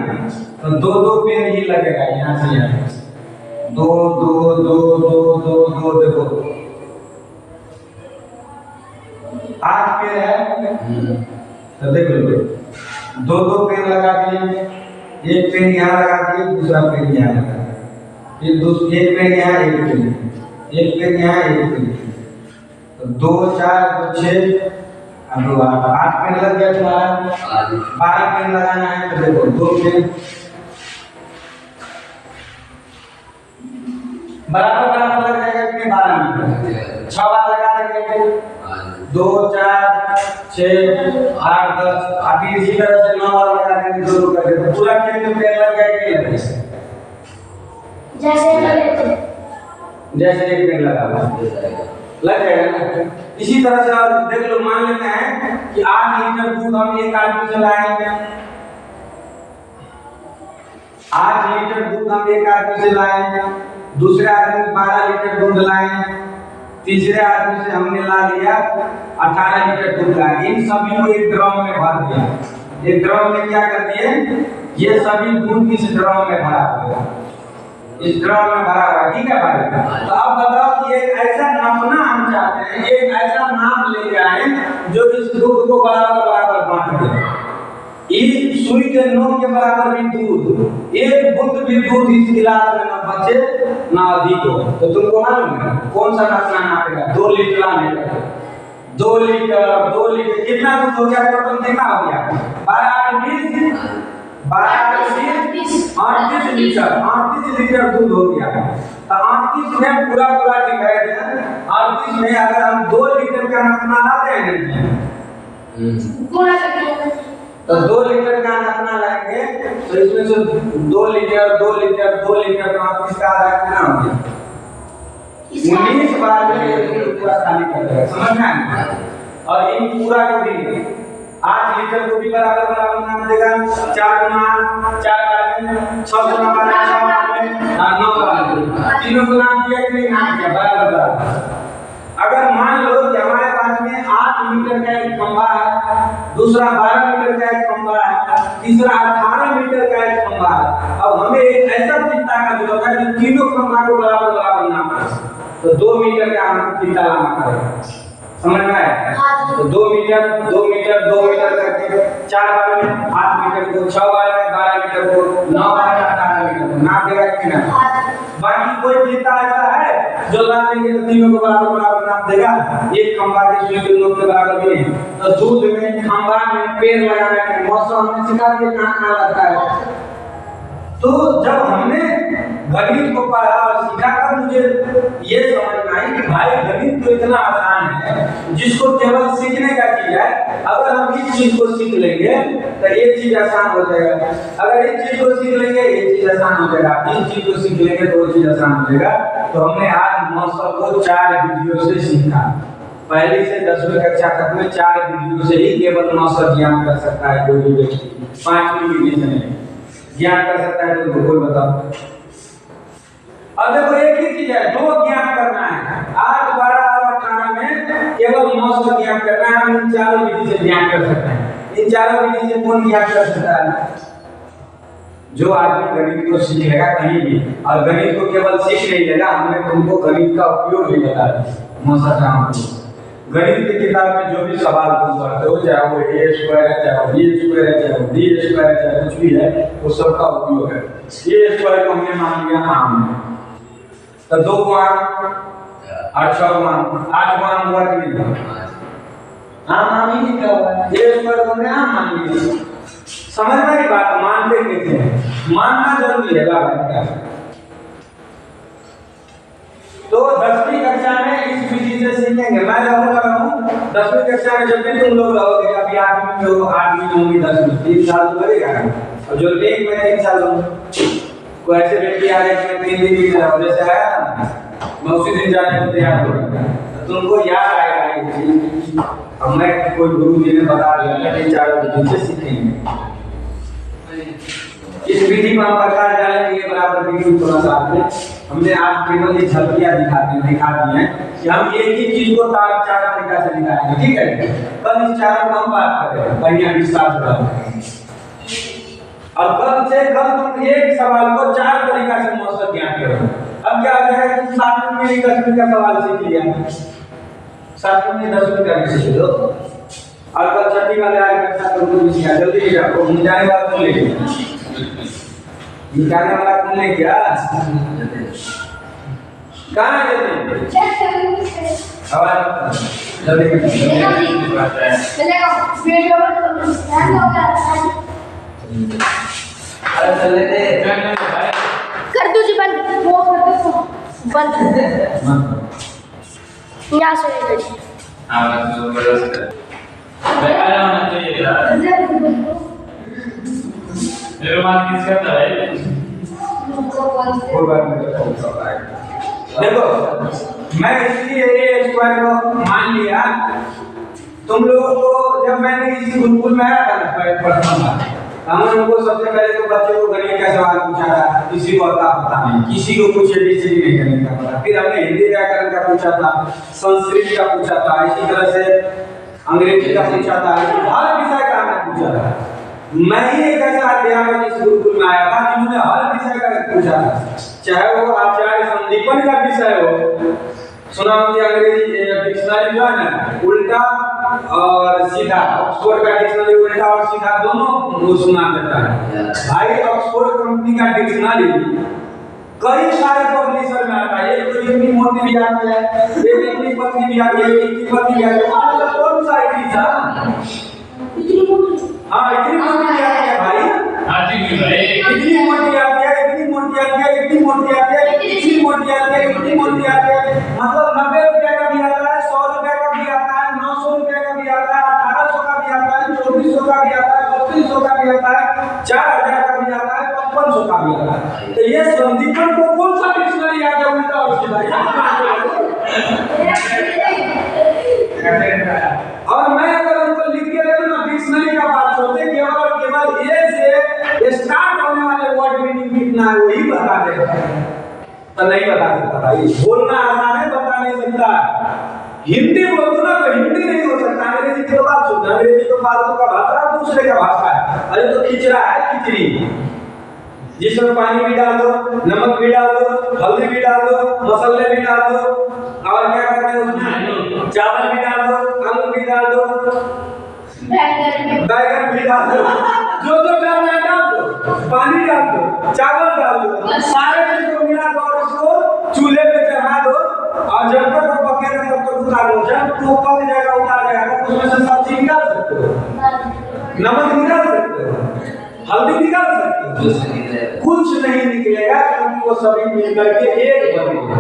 तो 2 पेन ही लगेगा, यहाँ से यहाँ 2 2 2 2 2 2 देखो 8 पेन है, तो देख लो 2 पेन लगा दिए, एक पेन यहाँ लगा दिए, दूसरा पेन यहाँ लगा, फिर एक पेन यहाँ, एक पेन यहाँ, एक पेन, तो 2 4 2 6 अब 8 पेन लग गया तुम्हारा। 12 पेन लगाना है तो देखो 2 पेन बराबर बराबर लग जाएगा कि 12 में 6 बार लगा देंगे, 2 4 6 8 10, अभी इसी तरह से 9 बार लगा देंगे 2 करके, तो पूरा पेन में पेन लग गया कि नहीं, जैसे एक पेन लगा लग जाएगा ना। इसी तरह से देख लो, मान लेते हैं कि 8 लीटर दूध हम एक आदमी से लाएंगे, 8 लीटर दूध हम एक आदमी से लाएंगे, दूसरे आदमी 12 लीटर दूध लाएंगे, तीसरे आदमी से हमने ला लिया 18 लीटर दूध लाए। इन सभी को एक ड्रम में भर दिया, एक ड्रम में क्या कर दिए, ये सभी दूध इस ड्रम में भरा हुआ, इस ड्रम में भरा हुआ, ठीक है भाई। तो अब बताओ कि एक ऐसा नापना हम चाहते हैं, एक ऐसा नाप लेके आए जो इस दूध को बराबर बराबर बांट दे, इस सुई के नोक के बराबर भी दूध, एक बूंद भी दूध इस गिलास में न बचे ना अधिक हो। तो तुमको मालूम है कौन सा नापना नापेगा, 2 लीटर लेगा, 2 लीटर कितना दूध हो गया, टोटल कितना हो गया, 12 20 38 लीटर दूध हो गया। तो 38 में पूरा डिवाइड है, 38 में अगर हम 2 लीटर का नापना लाते हैं तो 2 लीटर का नापना लाएंगे तो इसमें से 2 लीटर 38 का आधा कितना हो गया, 19 बार में पूरा खाली कर देगा, समझ में आया। और इन पूरा को भी 8 लीटर को भी बराबर बराबर नाम देगा, 4 गुना 4 6 गुना 12 9 बार तीनों को नाम दिया कि नहीं नाम दिया? बराबर। अगर मान लो कि हमारे पास में 8 मीटर का एक खंभा है, दूसरा 12 मीटर का एक खंभा है, तीसरा 18 मीटर का एक खंभा है। अब हमें एक ऐसा फिता का जरूरत है जो तीनों खंभा को बराबर बराबर नाप पाए। तो 2 मीटर का हम फिता लाना पड़ेगा, समझ में आया? तो 2 मीटर 2 मीटर 2 मीटर करके 4 बार में 8 मीटर को, 6 बार में 12 मीटर को, 9 बार में 18 मीटर को नाप देगा कि नहीं? बाकी कोई फिता ऐसा है जो ला देंगे तो तीनों को बराबर बराबर नाप देगा? एक खंभा के सुई तीनों के बराबर नहीं। तो दूध में, खंभा में पेड़ लगाने के मौसम हमने सिखा दिया कहाँ कहाँ लगता है। तो जब हमने गणित को पढ़ा और सीखा तब मुझे ये समझ में आई कि भाई गणित तो इतना आसान है जिसको केवल सीखने का चीज है। अगर हम इस चीज को सीख लेंगे तो ये चीज आसान हो जाएगा, अगर इस चीज को सीख लेंगे ये चीज आसान हो जाएगा, इस चीज को सीख लेंगे तो वो चीज आसान हो जाएगा। तो हमने आज मौसम को 4 वीडियो से सीखा। पहली से 10वीं कक्षा तक में 4 वीडियो से ही केवल मौसम ज्ञान कर सकता है कोई भी व्यक्ति, 5वीं वीडियो से नहीं ज्ञान कर सकता है। तो कोई बताओ। अब देखो एक ही चीज है, 2 ज्ञान करना है। 8, 12 और 18 में केवल मौसम ज्ञान करना है। हम इन चारों विधि से ज्ञान कर सकते हैं। इन चारों विधि से कौन ज्ञान कर सकता है? जो आदमी गणित को सीख लेगा कहीं भी, और गणित को केवल सीख नहीं लेगा, हमने तुमको गणित का उपयोग भी बता दिया। मौसम का गणित की किताब में जो भी सवाल तुम पढ़ते हो, चाहे वो a स्क्वायर है, चाहे वो b स्क्वायर है, चाहे वो d स्क्वायर है, चाहे कुछ भी है, वो सबका उपयोग है। a स्क्वायर को हमने मान लिया आम है, तो 2 को आम और 6 को आम, 8 को आम हुआ कि नहीं हुआ? आम ही लिखा हुआ है। a स्क्वायर को हमने आम मान लिया। समझ में आई बात? मानते कैसे हैं? मानना जरूरी है बात। तो 10वीं कक्षा में इस विधि से सीखेंगे। मैं रहूंगा 10वीं कक्षा में, जब भी तुम लोग रहोगे, अभी 8वीं में हो, 8वीं 9वीं 10वीं 3 साल तो लगेगा। और जो लेक में 3 साल होंगे, कोई ऐसे व्यक्ति आ रहे हैं 3 दिन में रहो, जैसे आया ना, मैं उसी दिन जाने को तैयार हो गया। तो तुमको याद आएगा ये चीज। अब मैं कोई गुरु जी ने बता दिया कि 4 विधि से सीखेंगे। इस विधि में हम प्रकाश डालेंगे बराबर वीडियो थोड़ा सा आपने हमने आज केवल ये झलकियां दिखा दी हैं कि हम एक ही चीज को 4 तरीका से दिखाएंगे। ठीक है, कल इस 4 को हम बात करेंगे बढ़िया विस्तार से। और कल तुम एक सवाल को 4 तरीका से मौसम ज्ञान करोगे। अब क्या हो जाएगा कि 7वीं में 10वीं का सवाल सीख लिया, 7वीं में 10वीं का भी सीख लो, और कल 6वीं वाले आएगा कक्षा तो भी सीखा। जल्दी जाओ, हम जाने वाला कौन लेके निकालने वाला कौन है? क्या कहाँ है आवाज जल्दी कर दो जी बंद, वो कर दो बंद यहाँ से आवाज तो बड़ा सा बैठा होना चाहिए यार। मेरे मान किसका था है? कोई बात नहीं। देखो मैं इसलिए ये स्क्वायर को मान लिया। तुम लोगों को जब मैंने इसी गुरुकुल में आया था ना प्रथम बार, हमने उनको सबसे पहले तो बच्चों को गणित का सवाल पूछा था, किसी को पता नहीं, किसी को कुछ एबीसीडी नहीं करने का पता। फिर हमने हिंदी व्याकरण का पूछा था, संस्कृत का पूछा था, इसी तरह से अंग्रेजी का पूछा था, हर विषय का हमने पूछा था। मैं ही एक ऐसा अध्यापक इस गुरुकुल में आया था जिन्होंने हर विषय का पूछा था, चाहे वो आचार्य संदीपन का विषय हो, सुना होगी अंग्रेजी डिक्शनरी जो है ना, उल्टा और सीधा, ऑक्सफोर्ड का डिक्शनरी उल्टा और सीधा दोनों वो सुना देता है भाई। ऑक्सफोर्ड कंपनी का डिक्शनरी कई सारे पब्लिशर में आता है, एक तो इतनी मोटी भी आती है, एक इतनी पतली भी आती है, एक इतनी पतली भी आती है, मतलब कौन सा है था? हाँ इतनी मोटी भी आती है भाई, इतनी मोटी आती है, इतनी मोटी आती है, इतनी मोटी आती है, इतनी मोटी आती है, इतनी मोटी आती है, मतलब 90 रुपए का भी आता है, 100 रुपए का भी आता है, 900 रुपए का भी आता है, 1800 का भी आता है, 2400 का भी आता है, 3200 का भी आता है, 4000 का भी आता है, 5500 का भी आता है। तो ये संदीपन को कौन सा डिक्शनरी आ गया उल्टा और सीधा? और मैं अगर उनको लिख के दे दूं ना डिक्शनरी का बात छोड़ते, केवल और केवल ए से स्टार्ट होने वाले वर्ड मीनिंग कितना है वही बता देगा। तो नहीं बता सकता भाई। बोलना आसान है, बता नहीं सकता। हिंदी बोल दो ना तो हिंदी नहीं हो सकता। अंग्रेजी की तो बात सुन, अंग्रेजी तो फालतू का भाषा है, दूसरे का भाषा है। अरे तो खिचड़ा है, खिचड़ी, जिसमें पानी भी डाल दो, नमक भी डाल दो, हल्दी भी डाल दो, मसाले भी डाल दो, और क्या करना है उसमें, चावल भी डाल दो, आलू भी डाल दो, बैगन भी डाल दो, जो जो डालना है डाल दो, पानी डाल दो, चावल डाल दो, सारे चीज को मिला दो और उसको चूल्हे पे चढ़ा दो, और जब तक वो पकेगा तब तक उतारो। जब वो पक जाएगा, उतार जाएगा, तो उसमें से सब्जी निकाल सकते हो, नमक निकाल सकते हो, हल्दी निकाल सकते हो, कुछ नहीं निकलेगा, क्योंकि वो सभी मिलकर के एक बनेगा।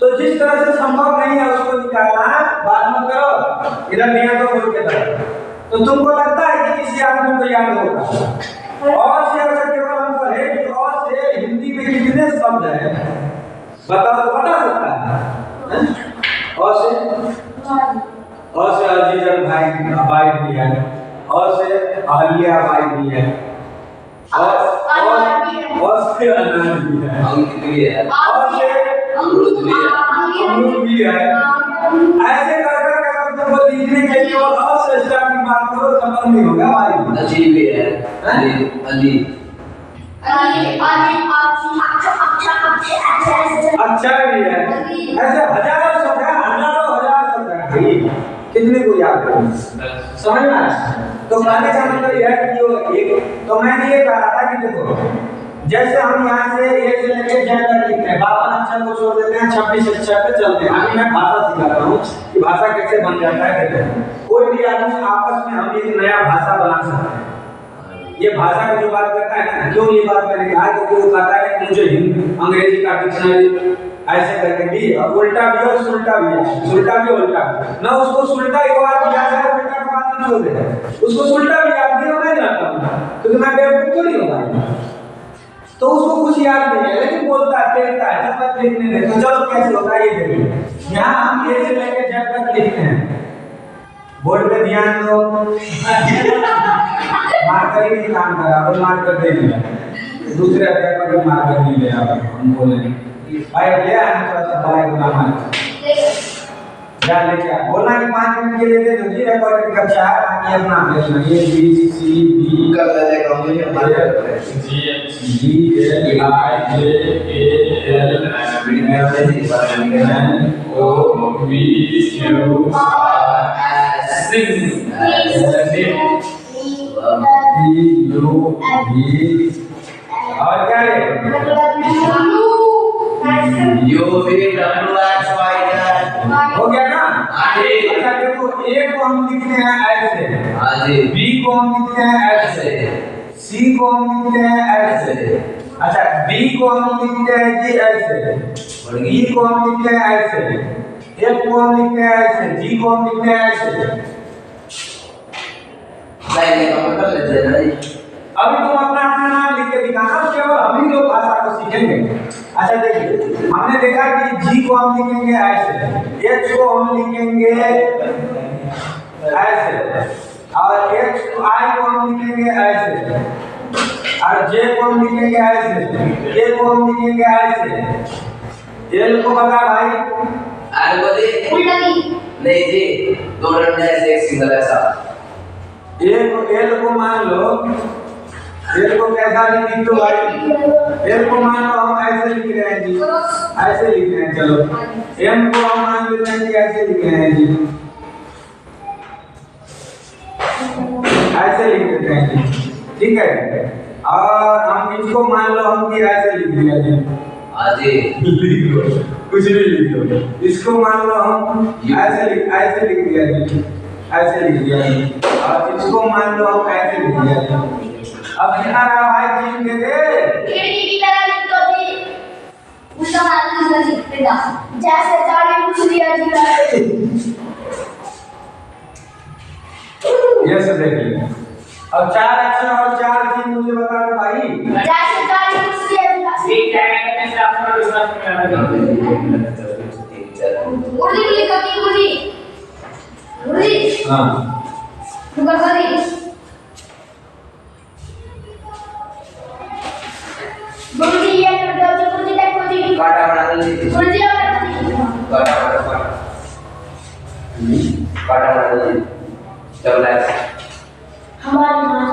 तो जिस तरह से संभव नहीं है उसको निकालना, बात मत करो, इधर नहीं तो बोल के दो। तो तुमको लगता है कि किसी आदमी को याद होगा? और से अगर केवल हम कहें कि और से हिंदी में कितने शब्द हैं, बताओ तो बता सकता है? और से अजीजन बाई भी है, और से अहल्या बाई भी है, और से अनाज भी है, और से अमरूद भी है। ऐसे कर कर अगर तुमको लिखने के लिए और से स्टार्टिंग बात करो, खत्म नहीं होगा भाई। अली भी है, अली अच्छा भी है। ऐसे हजारों शब्द है, हजार शब्द है भाई, कितने को याद करें? समझ में आया? तो कहने का मतलब यह है कि एक, तो मैंने ये कहा था कि देखो, जैसे हम यहाँ से ए से लेके जेड तक लिखते हैं, 52 अक्षर को छोड़ देते हैं, 26 अक्षर पे चलते हैं। अभी मैं भाषा सिखाता हूँ कि भाषा कैसे बन जाता है। देखो, कोई भी आदमी आपस में हम एक नया भाषा बना सकते हैं। ये भाषा की जो बात करता है ना, क्यों ये बात मैंने कहा, क्योंकि वो कहता है कि मुझे अंग्रेजी का डिक्शनरी ऐसे करके भी, और उल्टा भी और सुल्टा भी है, सुल्टा भी उल्टा भी ना, उसको सुल्टा एक बार याद है, उल्टा की बात नहीं छोड़ दे, उसको सुल्टा भी याद नहीं, मैं जानता हूँ, क्योंकि मैं बेवकूफ थोड़ी हूँ। तो उसको कुछ याद नहीं है, लेकिन बोलता है, फेंकता है, जब तक लिखने दे। तो चलो कैसे होता है ये देखिए। यहाँ हम ए से लेके जेड तक लिखते हैं, बोर्ड पे ध्यान दो, मार्कर ही नहीं काम कर रहा, और मार्कर दे दिया, दूसरे अध्यापक को मार्कर नहीं ले रहा, हम बोले भाई ले आना, थोड़ा सा भाई को मार्कर जा लेके आ, बोलना कि 5 मिनट के लिए दे दो जी, रिकॉर्डिंग का चार बाकी अपना लेना, ये बी सी डी कर देगा, मुझे हमारे G L I J A L N O B Q R S T U V, और क्या है U V W X Y Z, हो गया ना? अच्छा देखो, ए को हम लिखते हैं ऐसे, बी को हम लिखते हैं ऐसे, सी को हम लिखते हैं ऐसे, अच्छा डी को हम लिखते हैं जी ऐसे, ई को हम लिखते हैं ऐसे, एफ को हम लिखते हैं ऐसे, जी को हम लिखते हैं ऐसे। अभी तुम अपना अपना नाम लिख के दिखाना, केवल हम ही लोग भाषा को सीखेंगे। अच्छा देखिए, हमने देखा कि जी को हम लिखेंगे ऐसे, एच को हम लिखेंगे ऐसे, और एच आई को हम लिखेंगे ऐसे, और जे को हम लिखेंगे ऐसे, ए को हम लिखेंगे ऐसे। एल को बता भाई, आर बोले उल्टा नहीं जी, दो रन ऐसे एक सिंगल ऐसा। ए को, एल को मान लो, एल को कैसा लिख दो भाई, एल को मान लो हम ऐसे लिख रहे हैं जी, ऐसे लिख रहे हैं, चलो एम को हम मान लेते हैं कि ऐसे लिख रहे हैं जी, ऐसे लिख देते हैं जी, ठीक है। और हम इसको मान लो हम कि ऐसे लिख दिया जी, कुछ भी लिख दो, इसको मान लो हम ऐसे लिख दिया जी, ऐसे लिख दिया जी, और इसको मान लो हम ऐसे लिख दिया जी। अब कितना रहा भाई, चीन के दे खिड़की की तरह लिख दो जी, उसका नाम लिख देना, जैसे जाने पूछ लिया जी। ये सब देखिए, अब 4 अक्षर और 4 चीज मुझे बता दो भाई, जैसे जाने पूछ लिया जी। ठीक है, कैसे आपको विश्वास करना उर्दी लिखो की उर्दी, उर्दी हां रुको करी, उर्दी ये कर दो जी, उर्दी देखो जी, जल्दी सुलझिया करती काटा जल्दी डबल एक्स हमारी माँ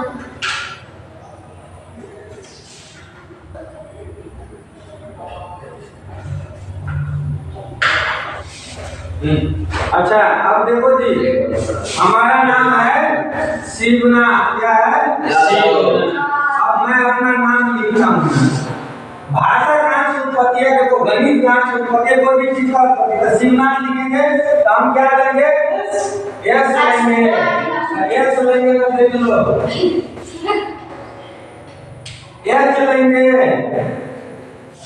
अच्छा अब देखो जी, हमारा नाम है शिवना। क्या है? शिवना। अब मैं अपना नाम लिखता हूँ। भाषा कहाँ से उत्पत्ति है? देखो गणित कहाँ से उत्पत्ति है? कोई भी चीज का उत्पत्ति है। शिवना लिखेंगे तो हम क्या लेंगे? यस लेंगे। यस लेंगे तो देख लो, यस लेंगे।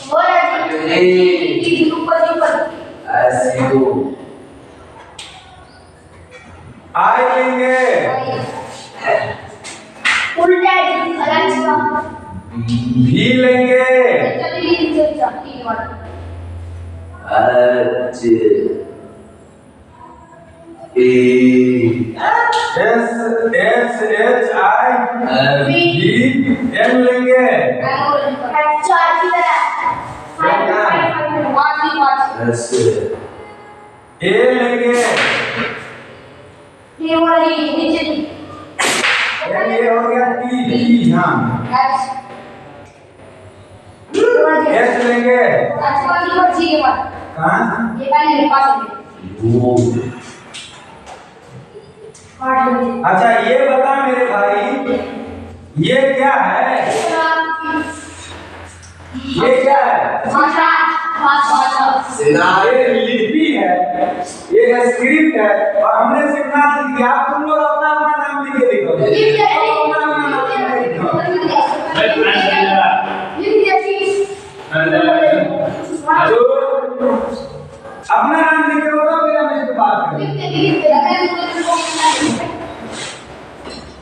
बोला जी ऊपर ऐसे आई लेंगे, उल्टा अलग का भी लेंगे, चलिए चलती है एस एच एच आई भी एम लेंगे, चार की तरह ए लेंगे, ये वाली नीचे की ये हो गया टी टी। हाँ एस लेंगे। कहाँ? अच्छा ये बता मेरे भाई, ये क्या है? ये क्या है? ये लिपि है, ये स्क्रिप्ट है, और हमने शिवनाथ लिख दिया। आप तुम लोग अपना अपना नाम लिख के लिखो। अपना अपना नाम लिख के लिखो। जो अपना नाम लिख के होगा फिर हम इसको बात करेंगे।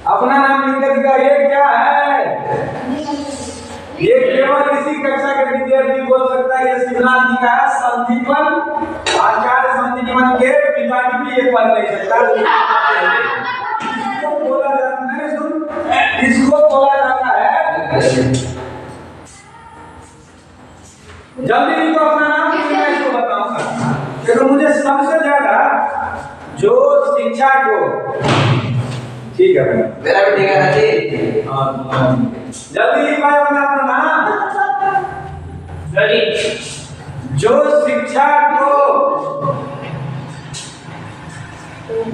अपना नाम लिख के दिखा। ये क्या है? ये केवल इसी कक्षा के विद्यार्थी बोल सकता है। ये शिवनाथ जी का है। संदीपन आचार्य संदीपन के पिताजी भी ये पढ़ नहीं सकता। इसको बोला जाता है, सुन, इसको बोला जाता है। जल्दी लिखो अपना नाम, मैं इसको बताऊंगा। देखो मुझे सबसे ज्यादा जो शिक्षा को, ठीक है भाई, मेरा भी ठीक है ना जी। जल्दी लिखो अपना अपना नाम। जो शिक्षा को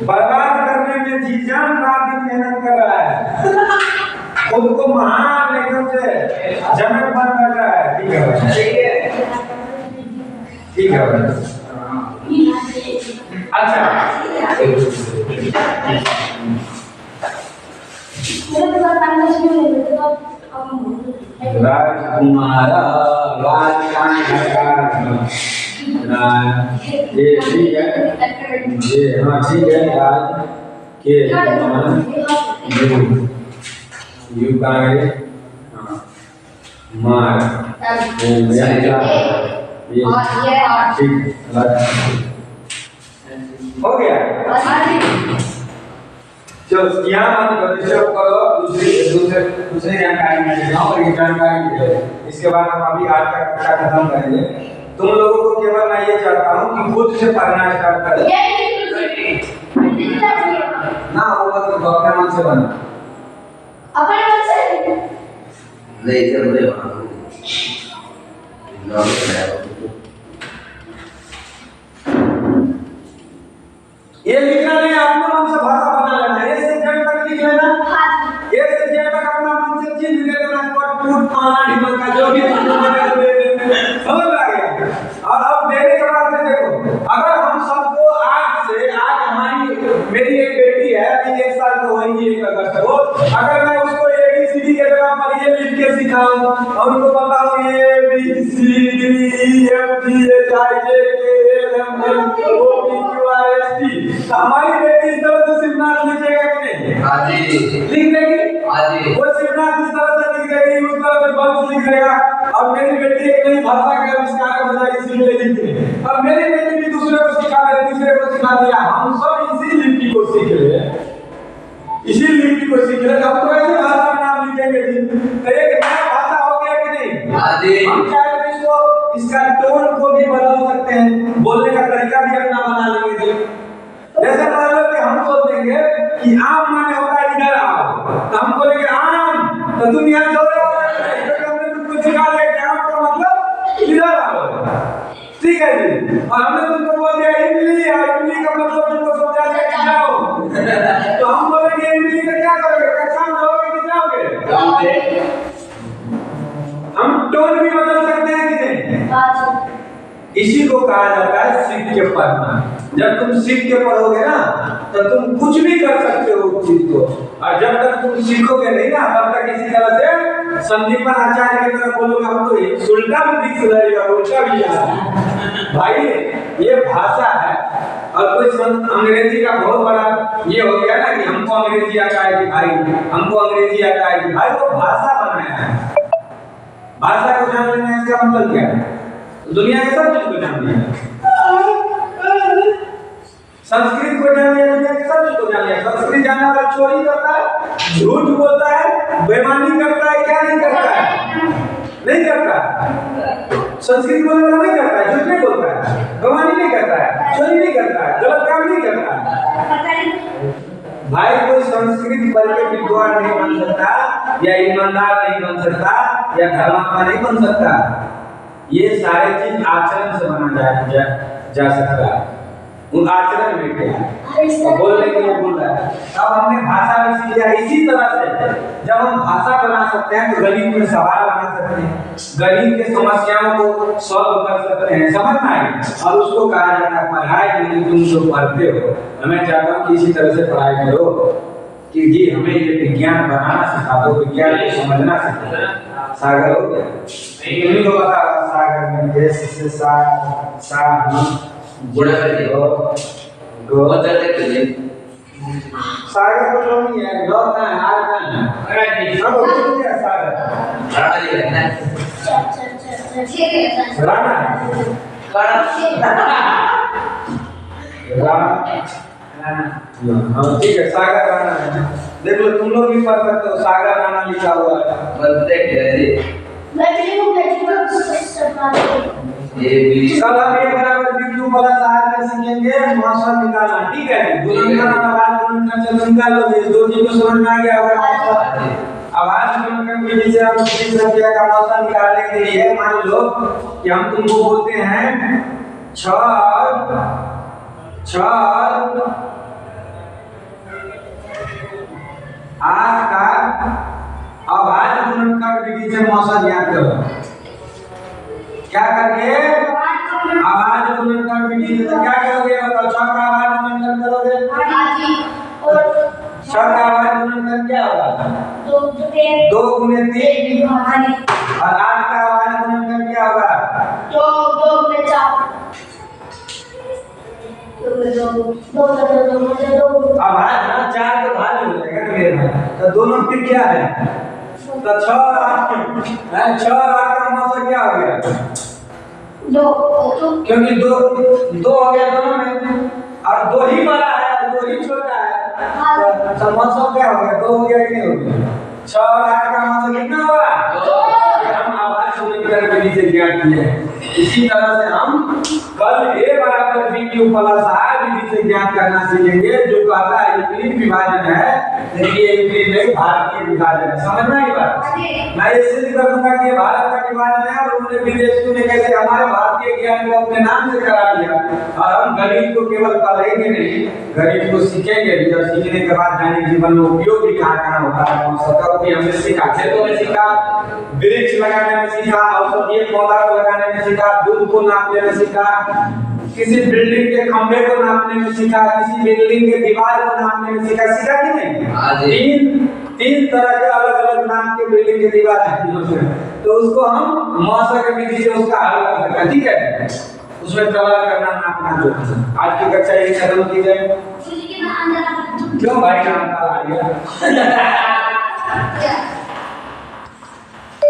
बर्बाद करने में जी जान रात दिन मेहनत कर रहा है, खुद को महान एकदम से जनक बन बैठा है। ठीक है भाई, ठीक है भाई। अच्छा राजकुमारा ये ठीक है, ये हाँ ठीक है। राज के यू का है मार ये ठीक हो गया। चलो यहाँ मत करो, करो दूसरी जानकारी मैं देता हूँ। ये जानकारी इसके बाद हम अभी आज का कक्षा खत्म करेंगे। तुम लोगों को केवल मैं ये चाहता हूँ कि खुद से पढ़ना स्टार्ट करें ना, वो मतलब अपने मन से बना। अपने मन से नहीं इधर मुझे बना ये लिखना नहीं, अपने मन से भाषा बना लेना। ए से जेड तक लिख लेना। ए से जेड तक अपना मन से चीज लिख लेना। कोट फूट पाना ढिमक का जो भी समझ आ गया। और अब देने के बाद में देखो, अगर हम सबको आज हमारी मेरी एक बेटी है, अभी 1 साल की होगी 1 अगस्त को, अगर मैं उसको ABCD के जगह पर ये लिख के सिखाऊं और उनको बताऊं ABCD EFG HIJKLMNOPQRST, हमारी बेटी इस तरह से शिवनाथ लिखेगा कि नहीं? हाँ जी। लिख देगी? हाँ जी। वो शिवनाथ इस तरह से लिख देगी, उस तरह से बंश लिख देगा। और मेरी बेटी एक नई भाषा का आविष्कार कर जाएगी इसीलिए लिखती है। और मेरी बेटी भी दूसरे को सिखा दे, तीसरे को सिखा दिया। हम सब इसी लिपि को सीख ले, इसी लिपि को सीख ले। हम तो ऐसे भाषा में नाम लिखेंगे जी, तो एक नया भाषा हो गया कि नहीं? हाँ जी। हम चाहे तो इसको इसका टोन को भी तो तुम यहाँ दौड़े हो क्योंकि हमने तुमको सिखा दिया कैमप का मतलब इधर आओ, ठीक है जी। और हमने तुमको बोल दिया इमली, और इमली का मतलब तुमको समझा दिया कि जाओ, तो हम बोलेंगे इमली का क्या करोगे, कक्षा में जाओगे कि जाओगे? हम टोन भी बदल सकते हैं कि नहीं? इसी को कहा जाता है सीख के पढ़ना। जब तुम सीख के पढ़ोगे ना तो तुम कुछ भी कर सकते हो उस चीज को, और जब तक तुम सीखोगे नहीं ना तब तक इसी तरह से संदीपन आचार्य की तरह बोलोगे हम तो उल्टा भी डिक्शनरी और उल्टा भी याद भाई ये भाषा है। और कोई अंग्रेजी का बहुत बड़ा ये हो गया ना कि हमको अंग्रेजी आता है कि भाई हमको अंग्रेजी आता है कि भाई, वो भाषा बनाया है। भाषा को जान लेना इसका मतलब क्या है? दुनिया के सब चीज को जान लिया, संस्कृत को जान लिया, दुनिया के सब चीज को जान लिया। संस्कृत जानने वाला चोरी करता है, झूठ बोलता है, बेईमानी करता है, क्या नहीं करता है? नहीं करता। संस्कृत बोलने वाला नहीं करता है, झूठ नहीं बोलता है, बेईमानी नहीं करता है, चोरी नहीं करता है, गलत काम नहीं करता है। भाई कोई संस्कृत पढ़ के विद्वान नहीं बन सकता, या ईमानदार नहीं बन सकता, या धर्मात्मा नहीं बन सकता। ये सारे चीज आचरण से बना जा सकता है। वो आचरण में क्या बोलने के लिए बोल रहा है। अब हमने भाषा में सीख लिया, इसी तरह से जब हम भाषा बना सकते हैं तो गणित में सवाल बना सकते हैं, गणित के समस्याओं को सॉल्व कर सकते हैं, समझ में आए। और उसको कहा जाता है पढ़ाई। नहीं तुम जो पढ़ते हो, मैं चाहता हूँ कि इसी तरह से पढ़ाई करो कि जी हमें ये विज्ञान बनाना सिखा दो, विज्ञान को समझना सिखा दो। सागर हो गया, इन्हीं को पता होगा सागर में जैसे से बुढ़ा कर दिया बहुत जल्दी कर दिया। सागर को तो नहीं है, गौ का है, आर का है, सब हो गया सागर। राणा जी रहना है, राणा है, हाँ ठीक है, सागर राणा है। देख लो तुम लोग भी पढ़ सकते हो, सागर राणा लिखा हुआ है। बस देख ले कल हम ये बराबर बिंदु वाला सहार में सीखेंगे मौसम निकालना, ठीक है? गुणनखंड और आवाज गुणनखंड से निकाल लो, ये दो चीज को समझ में आ गया होगा। आवाज गुणनखंड विधि से हम तीन संख्या का मौसम निकालने के लिए मान लो कि हम तुमको बोलते हैं 6 8 का आवाज गुणनखंड विधि से मौसम ज्ञात करो। क्या करके? आवाज गुणनखंड विधि से क्या करोगे? बताओ, 6 का आवाज गुणनखंड करोगे? 6 का आवाज गुणनखंड क्या होगा? 2 गुने 3। और 8 का आवाज गुणनखंड क्या होगा? 2 गुने 4। आवाज ना 4 के भाग हो जाएगा ना मेरे भाई, तो दोनों फिर क्या है? तो 6 और 8 का मौसम क्या हो गया? 2, क्योंकि 2 हो गया दोनों में, और 2 ही बड़ा है और 2 ही छोटा है, तो मौसम क्या हो गया? 2 हो गया कि नहीं हो गया? 6 और 8 का मौसम कितना होगा? 2। हम आवाज गुणनखंड विधि से ज्ञात किए हैं। इसी तरह से हम कल a बराबर b क्यूब प्लस r विधि से ज्ञात करना सीखेंगे, जो कहता है यूक्लिड विभाजन है, लेकिन ये यूक्लिड नहीं भारतीय विभाजन है। समझ में आई बात? मैं ये सिद्ध कर दूंगा कि भारत का विभाजन है, और उन्होंने विदेशियों ने कैसे हमारे भारतीय ज्ञान को अपने नाम से करा लिया। और हम गणित को केवल पढ़ेंगे नहीं, गणित को सीखेंगे भी, और सीखने के बाद दैनिक जीवन में उपयोग भी कहाँ होता है, सतह भी हमने सीखा, खेतों में सीखा, वृक्ष लगाने में सीखा, औषधीय पौधा को लगाने में सीखा, दूध को नापने में सीखा, किसी बिल्डिंग के खंभे को नापने में सीखा, किसी बिल्डिंग के दीवार को नापने में सीखा कि नहीं? तीन तरह के अलग अलग नाम के बिल्डिंग के दीवार हैं, तो उसको हम मौसम की विधि से उसका हल कर सकते हैं, ठीक है? उसमें कलर करना, नापना जो। आज की कक्षा ये खत्म की जाए। क्यों भाई नाम आ गया?